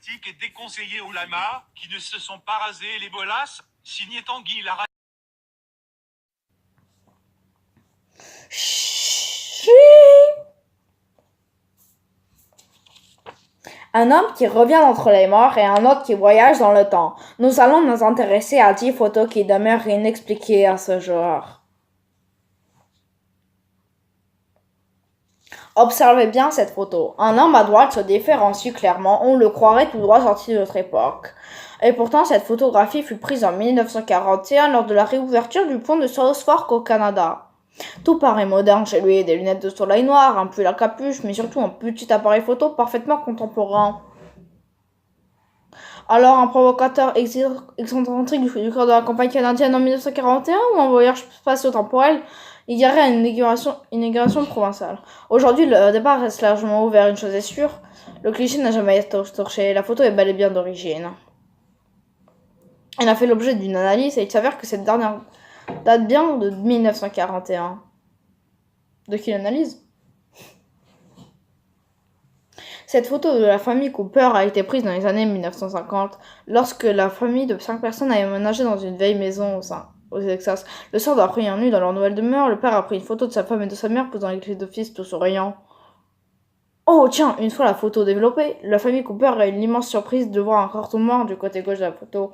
politique est déconseillé aux lamas qui ne se sont pas rasés les bolasses, signé Tanguy la Un homme qui revient d'entre les morts et un autre qui voyage dans le temps. Nous allons nous intéresser à 10 photos qui demeurent inexpliquées à ce jour. Observez bien cette photo. Un homme à droite se différencie clairement, on le croirait tout droit sorti de notre époque. Et pourtant, cette photographie fut prise en 1941 lors de la réouverture du pont de South Fork au Canada. Tout paraît moderne chez lui, des lunettes de soleil noires, un pull à capuche, mais surtout un petit appareil photo parfaitement contemporain. Alors, un provocateur excentrique du corps de la campagne canadienne en 1941 ou un voyage spatio-temporel égarait une inauguration provinciale. Aujourd'hui, le débat reste largement ouvert, une chose est sûre, le cliché n'a jamais été torché, la photo est bel et bien d'origine. Elle a fait l'objet d'une analyse et il s'avère que cette dernière date bien de 1941. De qui l'analyse ? Cette photo de la famille Cooper a été prise dans les années 1950, lorsque la famille de 5 personnes a emménagé dans une vieille maison au Texas. Le soir de la première nuit, dans leur nouvelle demeure, le père a pris une photo de sa femme et de sa mère posant avec les deux fils tout souriants. Oh tiens, une fois la photo développée, la famille Cooper a eu l'immense surprise de voir un carton noir du côté gauche de la photo.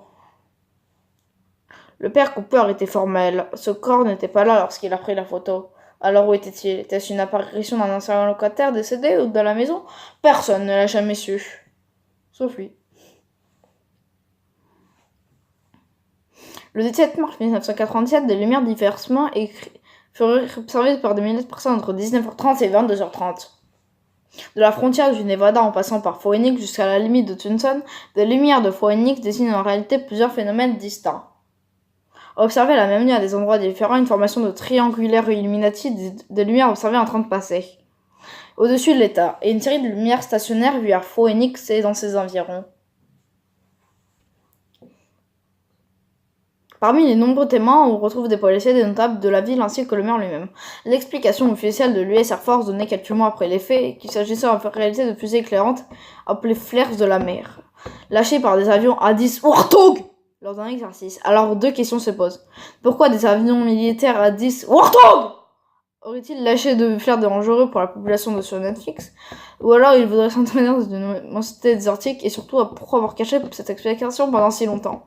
Le père Cooper était formel, ce corps n'était pas là lorsqu'il a pris la photo. Alors où était-il ? Était-ce une apparition d'un ancien locataire décédé ou de la maison ? Personne ne l'a jamais su. Sauf lui. Le 17 mars 1997, des lumières diversement furent observées par des milliers de personnes entre 19h30 et 22h30. De la frontière du Nevada en passant par Phoenix jusqu'à la limite de Tucson, des lumières de Phoenix dessinent en réalité plusieurs phénomènes distincts. Observer la même nuit à des endroits différents une formation de triangulaire Illuminati des lumières observées en train de passer. Au-dessus de l'État, et une série de lumières stationnaires vues à Phoenix et dans ses environs. Parmi les nombreux témoins, on retrouve des policiers, des notables de la ville ainsi que le maire lui-même. L'explication officielle de l'US Air Force donnée quelques mois après les faits, qu'il s'agissait en réalité de fusées éclairantes appelées flares de la mer, lâchées par des avions A-10 Warthog lors d'un exercice. Alors deux questions se posent. Pourquoi des avions militaires A-10 Warthog auraient-ils lâché de flares dangereux pour la population de sur Netflix ? Ou alors ils voudraient s'entraîner dans une immensité désertique et surtout pourquoi avoir caché cette explication pendant si longtemps ?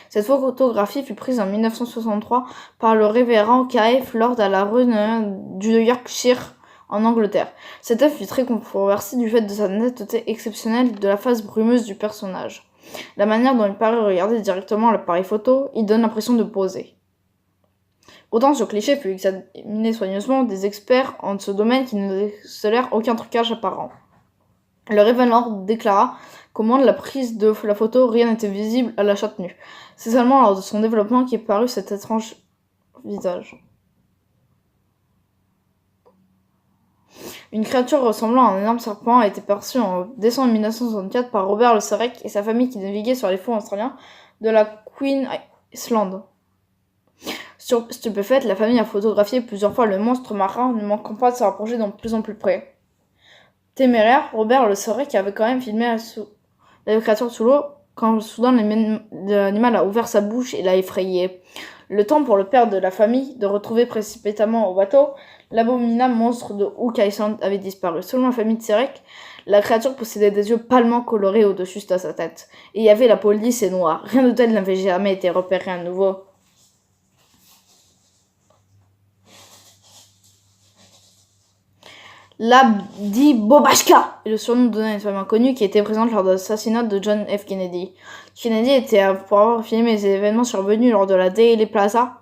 Cette photographie fut prise en 1963 par le révérend K.F. Lord à la rue du Yorkshire en Angleterre. Cette œuvre fut très controversée du fait de sa netteté exceptionnelle et de la face brumeuse du personnage. La manière dont il paraît regarder directement l'appareil photo, il donne l'impression de poser. Pourtant, ce cliché fut examiné soigneusement des experts en ce domaine qui ne tolèrent aucun trucage apparent. Le révérend Lord déclara qu'au moment de la prise de la photo, rien n'était visible à la chatte nue. C'est seulement lors de son développement qu'est paru cet étrange visage. Une créature ressemblant à un énorme serpent a été perçue en décembre 1964 par Robert Le Serrec et sa famille qui naviguaient sur les fonds australiens de la Queen Island. Stupéfaite, la famille a photographié plusieurs fois le monstre marin, ne manquant pas de se rapprocher de plus en plus près. Téméraire, Robert Le Serrec avait quand même filmé la créature sous l'eau quand soudain l'animal a ouvert sa bouche et l'a effrayé. Le temps pour le père de la famille de retrouver précipitamment au bateau, l'abominable monstre de Hook Island avait disparu. Selon la famille de Serrec, la créature possédait des yeux pâlement colorés au-dessus de sa tête. Et il y avait la peau lisse et noire. Rien de tel n'avait jamais été repéré à nouveau. L'Abdi Bobashka est le surnom donné à une femme inconnue qui était présente lors de l'assassinat de John F. Kennedy. Kennedy était pour avoir filmé les événements survenus lors de la Dealey Plaza,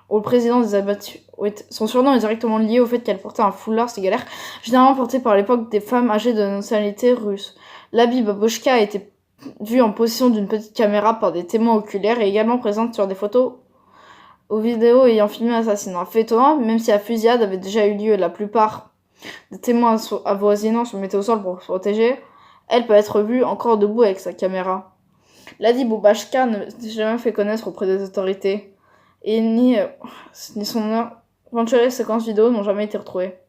où le président des abattus. Son surnom est directement lié au fait qu'elle portait un foulard cigalaire, généralement porté par l'époque des femmes âgées de nationalité russe. L'Abdi Bobashka a été vue en possession d'une petite caméra par des témoins oculaires et également présente sur des photos aux vidéos ayant filmé l'assassinat. Fait étonnant, même si la fusillade avait déjà eu lieu, la plupart des témoins avoisinants se mettaient au sol pour se protéger, elle peut être vue encore debout avec sa caméra. L'Abdi Bobashka ne s'est jamais fait connaître auprès des autorités, et ni son Éventuelles séquences vidéo n'ont jamais été retrouvées.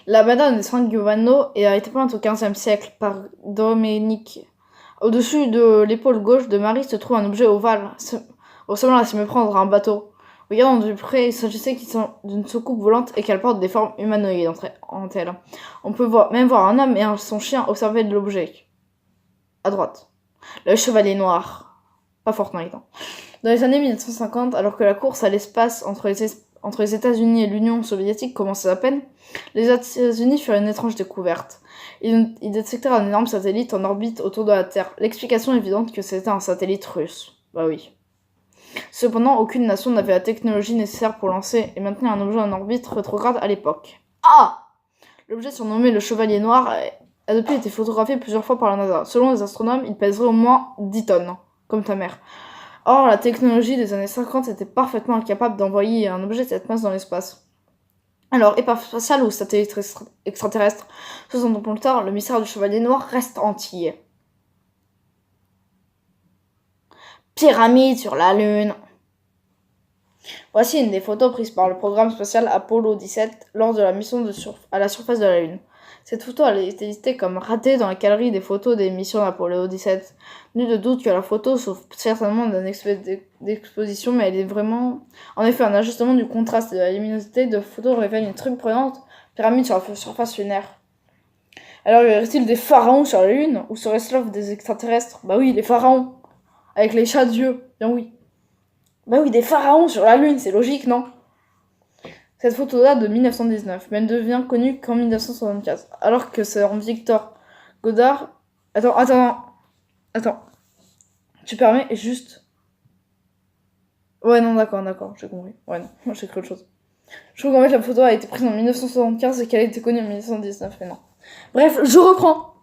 La Madone de San Giovanni a été peinte au XVe siècle par Domenico. Au-dessus de l'épaule gauche de Marie se trouve un objet ovale, ressemblant à s'y méprendre à un bateau. Regardant de près, il s'agissait d'une soucoupe volante et qu'elle porte des formes humanoïdes entre elles. On peut même voir un homme et son chien observer de l'objet. À droite. Le chevalier noir. Pas Fortnite. Hein. Dans les années 1950, alors que la course à l'espace entre les États-Unis et l'Union soviétique commençait à peine, les États-Unis firent une étrange découverte. Ils détectèrent un énorme satellite en orbite autour de la Terre. L'explication est évidente que c'était un satellite russe. Bah oui. Cependant, aucune nation n'avait la technologie nécessaire pour lancer et maintenir un objet en orbite rétrograde à l'époque. Ah! L'objet surnommé le Chevalier Noir a depuis été photographié plusieurs fois par la NASA. Selon les astronomes, il pèserait au moins 10 tonnes, comme ta mère. Or, la technologie des années 50 était parfaitement incapable d'envoyer un objet de cette masse dans l'espace. Alors, épave spatiale ou satellite extraterrestre, 60 ans plus tard, le mystère du Chevalier Noir reste entier. Pyramide sur la Lune. Voici une des photos prises par le programme spatial Apollo 17 lors de la mission à la surface de la Lune. Cette photo a été listée comme ratée dans la galerie des photos des missions d'Apollo 17. Nul de doute que la photo souffre certainement d'une d'exposition, mais elle est vraiment... En effet, un ajustement du contraste et de la luminosité de photo révèle une très prenante pyramide sur la surface lunaire. Alors, y aurait-il des pharaons sur la Lune? Ou serait-ce l'œuvre des extraterrestres? Bah oui, les pharaons. Avec les chats d'yeux. Bien oui. Bah oui, des pharaons sur la Lune, c'est logique, non? Cette photo date de 1919, mais elle devient connue qu'en 1975. Alors que c'est en Victor Goddard... Attends. Tu permets juste... Ouais, non, d'accord, j'ai compris. Ouais, non, moi j'ai cru autre chose. Je trouve qu'en fait la photo a été prise en 1975 et qu'elle a été connue en 1919, mais non. Bref, je reprends.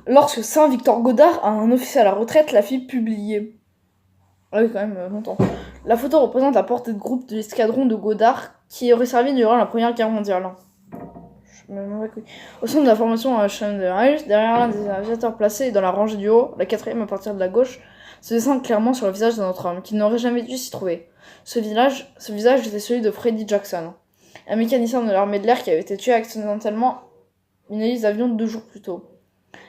Lorsque Saint Victor Goddard, un officier à la retraite, la fit publier. Ah oui, quand même, longtemps. La photo représente la portée de groupe de l'escadron de Goddard qui aurait servi durant la Première Guerre mondiale. Au centre de la formation à Chandler, derrière l'un des aviateurs placés dans la rangée du haut, la quatrième à partir de la gauche, se descend clairement sur le visage de notre homme, qui n'aurait jamais dû s'y trouver. Ce visage était celui de Freddie Jackson, un mécanicien de l'armée de l'air qui avait été tué accidentellement une hélice d'avion 2 jours plus tôt.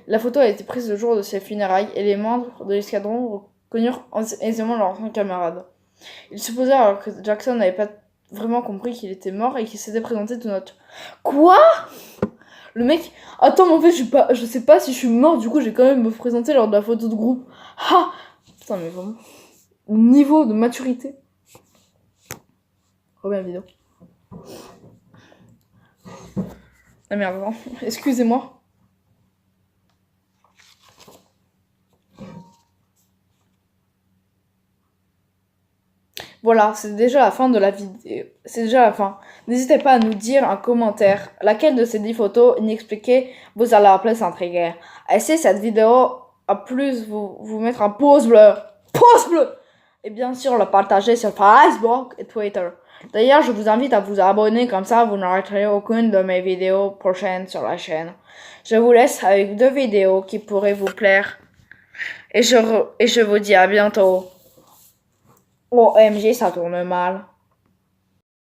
La photo a été prise le jour de ses funérailles et les membres de l'escadron reconnurent aisément leur ancien camarade. Ils supposèrent alors que Jackson n'avait pas vraiment compris qu'il était mort et qu'il s'était présenté tout notre... Quoi? Le mec... Attends, mais en fait, je sais pas si je suis mort, du coup, j'ai quand même me présenter lors de la photo de groupe. Ah! Putain, mais vraiment... Niveau de maturité. Reviens la vidéo. Ah merde, non. Excusez-moi. Voilà, c'est déjà la fin de la vidéo. C'est déjà la fin. N'hésitez pas à nous dire en commentaire laquelle de ces 10 photos inexpliquées vous allez appeler s'intriguer. Et si cette vidéo a plu, vous mettre un pouce bleu. Pouce bleu! Et bien sûr, le partager sur Facebook et Twitter. D'ailleurs, je vous invite à vous abonner, comme ça vous n'arrêterez aucune de mes vidéos prochaines sur la chaîne. Je vous laisse avec 2 vidéos qui pourraient vous plaire. Et je vous dis à bientôt. OMG, ça tourne mal.